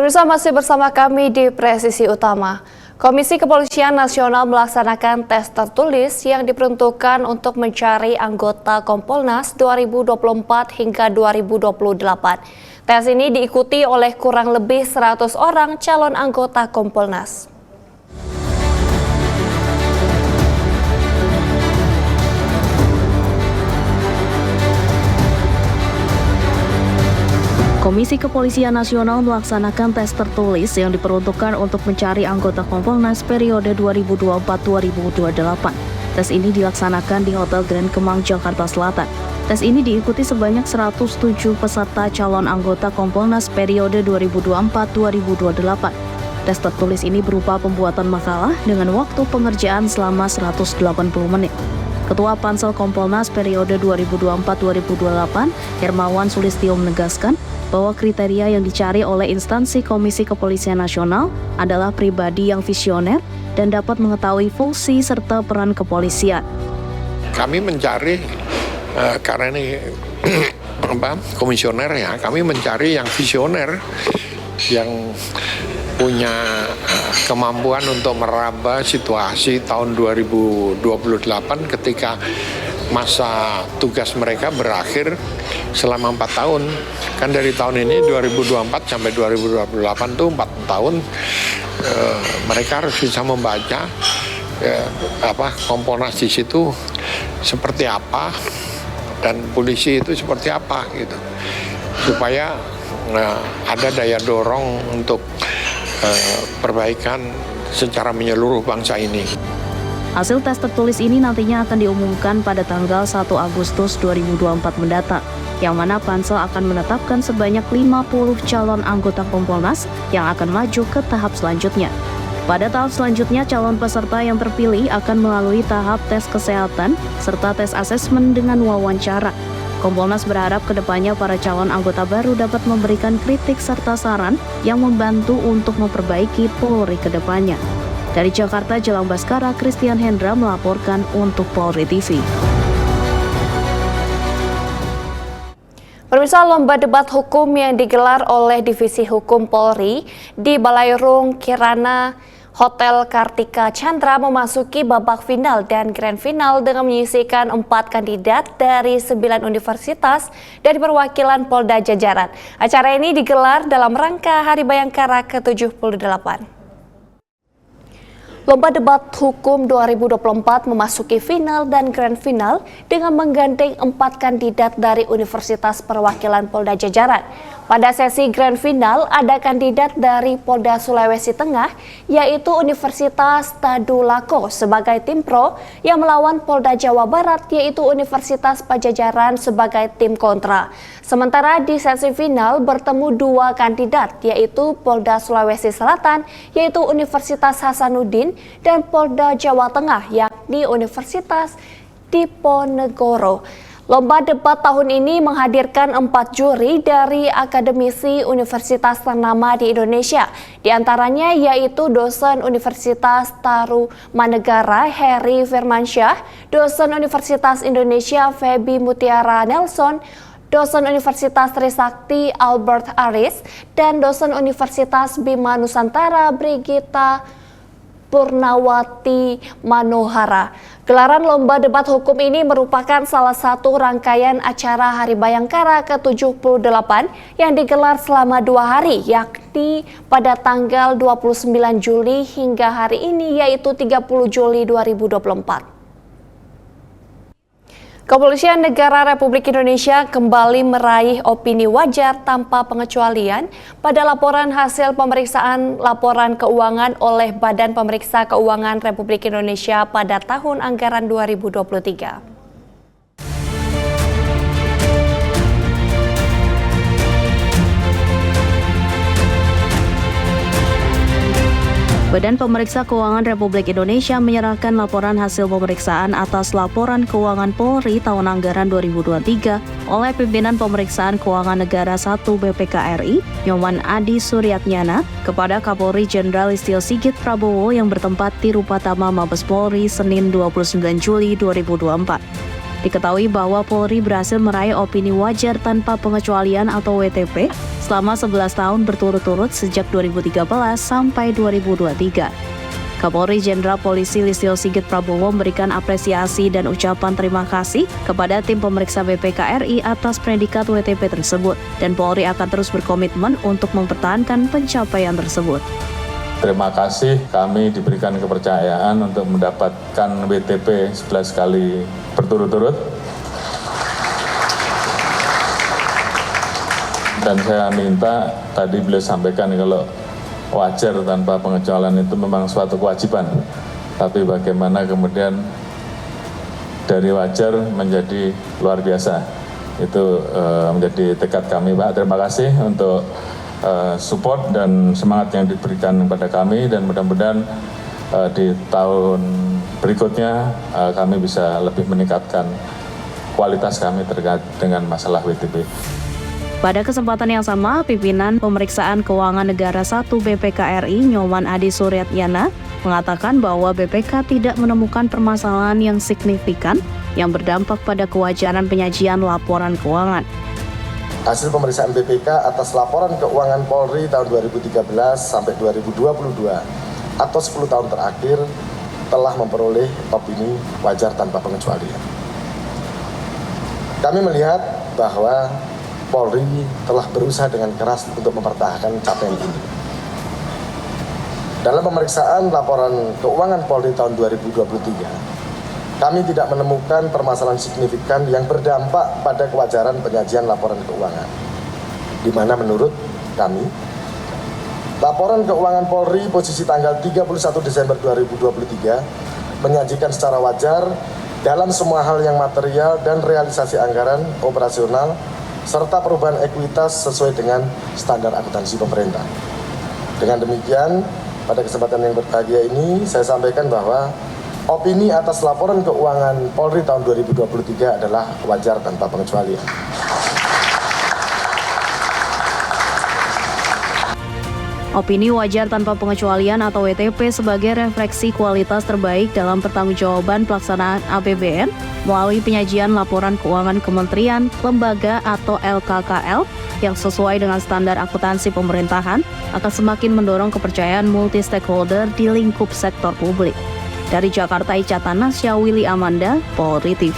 Pemirsa, masih bersama kami di Presisi Utama. Komisi Kepolisian Nasional melaksanakan tes tertulis yang diperuntukkan untuk mencari anggota Kompolnas 2024 hingga 2028. Tes ini diikuti oleh kurang lebih 100 orang calon anggota Kompolnas. Komisi Kepolisian Nasional melaksanakan tes tertulis yang diperuntukkan untuk mencari anggota Kompolnas periode 2024-2028. Tes ini dilaksanakan di Hotel Grand Kemang, Jakarta Selatan. Tes ini diikuti sebanyak 107 peserta calon anggota Kompolnas periode 2024-2028. Tes tertulis ini berupa pembuatan makalah dengan waktu pengerjaan selama 180 menit. Ketua Pansel Kompolnas periode 2024-2028, Hermawan Sulistyo menegaskan bahwa kriteria yang dicari oleh instansi Komisi Kepolisian Nasional adalah pribadi yang visioner dan dapat mengetahui fungsi serta peran kepolisian. Kami mencari, karena ini komisioner ya, kami mencari yang visioner, yang punya kemampuan untuk meraba situasi tahun 2028 ketika masa tugas mereka berakhir selama 4 tahun. Kan dari tahun ini 2024 sampai 2028 itu 4 tahun, mereka harus bisa membaca Kompolnas di situ seperti apa dan polisi itu seperti apa gitu, supaya ada daya dorong untuk perbaikan secara menyeluruh bangsa ini. Hasil tes tertulis ini nantinya akan diumumkan pada tanggal 1 Agustus 2024 mendatang, yang mana Pansel akan menetapkan sebanyak 50 calon anggota Kompolnas yang akan maju ke tahap selanjutnya. Pada tahap selanjutnya, calon peserta yang terpilih akan melalui tahap tes kesehatan serta tes asesmen dengan wawancara. Kompolnas berharap kedepannya para calon anggota baru dapat memberikan kritik serta saran yang membantu untuk memperbaiki Polri kedepannya. Dari Jakarta, Jelang Baskara, Christian Hendra melaporkan untuk Polri TV. Pemirsa, lomba debat hukum yang digelar oleh Divisi Hukum Polri di Balairung Kirana Hotel Kartika Chandra memasuki babak final dan grand final dengan menyisihkan 4 kandidat dari 9 universitas dari perwakilan Polda Jajaran. Acara ini digelar dalam rangka Hari Bayangkara ke-78. Lomba debat hukum 2024 memasuki final dan grand final dengan menggandeng 4 kandidat dari Universitas Perwakilan Polda Jajaran. Pada sesi grand final ada kandidat dari Polda Sulawesi Tengah, yaitu Universitas Tadulako sebagai tim pro yang melawan Polda Jawa Barat, yaitu Universitas Pajajaran sebagai tim kontra. Sementara di sesi final bertemu 2 kandidat, yaitu Polda Sulawesi Selatan, yaitu Universitas Hasanuddin, dan Polda Jawa Tengah, yakni Universitas Diponegoro. Lomba debat tahun ini menghadirkan 4 juri dari akademisi universitas ternama di Indonesia. Di antaranya yaitu dosen Universitas Tarumanegara Heri Firmansyah, dosen Universitas Indonesia Feby Mutiara Nelson, dosen Universitas Trisakti Albert Aris, dan dosen Universitas Bima Nusantara Brigita Purnawati Manohara. Gelaran lomba debat hukum ini merupakan salah satu rangkaian acara Hari Bayangkara ke-78 yang digelar selama 2 hari, yakni pada tanggal 29 Juli hingga hari ini, yaitu 30 Juli 2024. Kepolisian Negara Republik Indonesia kembali meraih opini wajar tanpa pengecualian pada laporan hasil pemeriksaan laporan keuangan oleh Badan Pemeriksa Keuangan Republik Indonesia pada tahun anggaran 2023. Badan Pemeriksa Keuangan Republik Indonesia menyerahkan laporan hasil pemeriksaan atas laporan keuangan Polri tahun anggaran 2023 oleh Pimpinan Pemeriksaan Keuangan Negara 1 BPK RI, Nyoman Adi Suryatnyana, kepada Kapolri Jenderal Listio Sigit Prabowo yang bertempat di Rupatama Mabes Polri Senin 29 Juli 2024. Diketahui bahwa Polri berhasil meraih opini wajar tanpa pengecualian atau WTP selama 11 tahun berturut-turut sejak 2013 sampai 2023. Kapolri Jenderal Polisi Listio Sigit Prabowo memberikan apresiasi dan ucapan terima kasih kepada tim pemeriksa BPK RI atas predikat WTP tersebut, dan Polri akan terus berkomitmen untuk mempertahankan pencapaian tersebut. Terima kasih kami diberikan kepercayaan untuk mendapatkan WTP 11 kali berturut-turut. Dan saya minta, tadi beliau sampaikan kalau wajar tanpa pengecualian itu memang suatu kewajiban. Tapi bagaimana kemudian dari wajar menjadi luar biasa. Itu menjadi tekad kami, Pak. Terima kasih untuk support dan semangat yang diberikan kepada kami, dan mudah-mudahan di tahun berikutnya kami bisa lebih meningkatkan kualitas kami terkait dengan masalah WTP. Pada kesempatan yang sama, pimpinan Pemeriksaan Keuangan Negara 1 BPK RI, Nyoman Adi Suryatnyana, mengatakan bahwa BPK tidak menemukan permasalahan yang signifikan yang berdampak pada kewajaran penyajian laporan keuangan. Hasil pemeriksaan BPK atas laporan keuangan Polri tahun 2013 sampai 2022 atau 10 tahun terakhir telah memperoleh opini wajar tanpa pengecualian. Kami melihat bahwa Polri telah berusaha dengan keras untuk mempertahankan capaian ini. Dalam pemeriksaan laporan keuangan Polri tahun 2023, kami tidak menemukan permasalahan signifikan yang berdampak pada kewajaran penyajian laporan keuangan, di mana menurut kami, laporan keuangan Polri posisi tanggal 31 Desember 2023 menyajikan secara wajar dalam semua hal yang material dan realisasi anggaran operasional serta perubahan ekuitas sesuai dengan standar akuntansi pemerintah. Dengan demikian, pada kesempatan yang berbahagia ini, saya sampaikan bahwa opini atas laporan keuangan Polri tahun 2023 adalah wajar tanpa pengecualian. Opini wajar tanpa pengecualian atau WTP sebagai refleksi kualitas terbaik dalam pertanggungjawaban pelaksanaan APBN melalui penyajian laporan keuangan kementerian, lembaga atau LKKL yang sesuai dengan standar akuntansi pemerintahan akan semakin mendorong kepercayaan multi-stakeholder di lingkup sektor publik. Dari Jakarta, Ica Tanasya, Willy Amanda, Polri TV.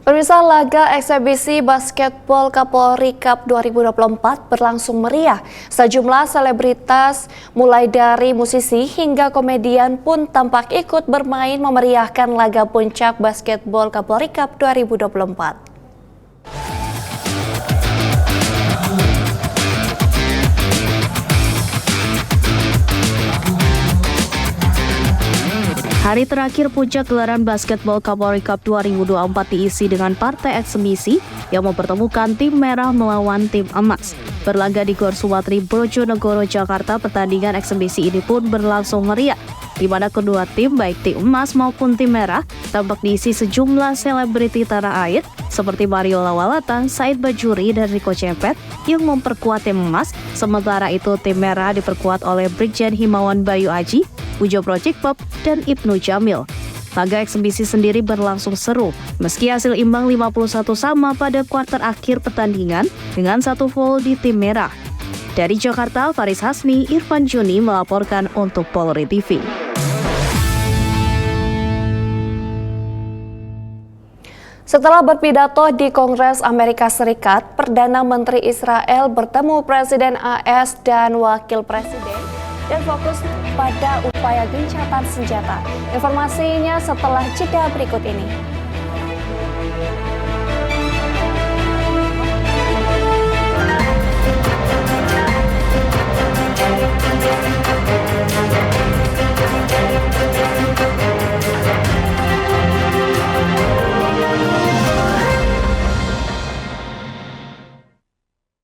Pemirsa, laga eksebisi basketbol Kapolri Cup 2024 berlangsung meriah. Sejumlah selebritas mulai dari musisi hingga komedian pun tampak ikut bermain memeriahkan laga puncak basketbol Kapolri Cup 2024. Hari terakhir puncak gelaran basketbol Kapolri Cup 2024 diisi dengan partai eksebisi yang mempertemukan tim merah melawan tim emas. Berlaga di Gor Sumatri, Bojonegoro, Jakarta, pertandingan eksebisi ini pun berlangsung meriah, di mana kedua tim, baik tim emas maupun tim merah, tampak diisi sejumlah selebriti tanah air seperti Mario Lawalata, Said Bajuri, dan Rico Cepet yang memperkuat tim emas. Sementara itu tim merah diperkuat oleh Brigjen Himawan Bayu Aji, Ujo Project Pop, dan Ibnu Jamil. Laga eksebisi sendiri berlangsung seru, meski hasil imbang 51 sama pada kuarter akhir pertandingan dengan 1 gol di tim merah. Dari Jakarta, Faris Hasni, Irfan Juni melaporkan untuk Polri TV. Setelah berpidato di Kongres Amerika Serikat, Perdana Menteri Israel bertemu Presiden AS dan Wakil Presiden dan fokus pada upaya gencatan senjata. Informasinya setelah jeda berikut ini.